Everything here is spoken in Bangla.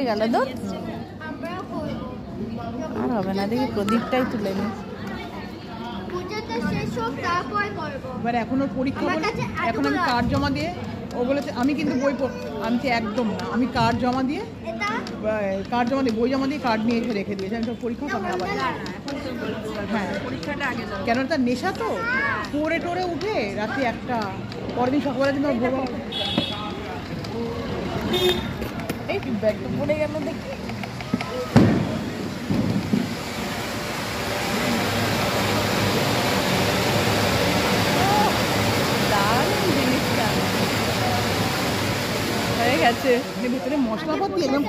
গেল তো আর হবে না, দেখি প্রদীপটাই তুলে নি। এবার এখন ওর পরীক্ষা বলে এখন আমি কার্ড জমা দিয়ে ও বলেছে আমি কিন্তু বই আমি তো একদম না, আমি কার্ড জমা দিয়ে বই জমা দিয়ে কার্ড নিয়ে এসে রেখে দিয়েছি। আমি সব পরীক্ষা আমি আবার হ্যাঁ কেন তার নেশা তো পড়ে টোরে উঠে রাতে একটা পরের দিন সকালবেলা কিন্তু ভোর এই ব্যাগটা পড়ে গেল দেখি। হয়ে গেছে ভিতরে মশলাপাতি একদম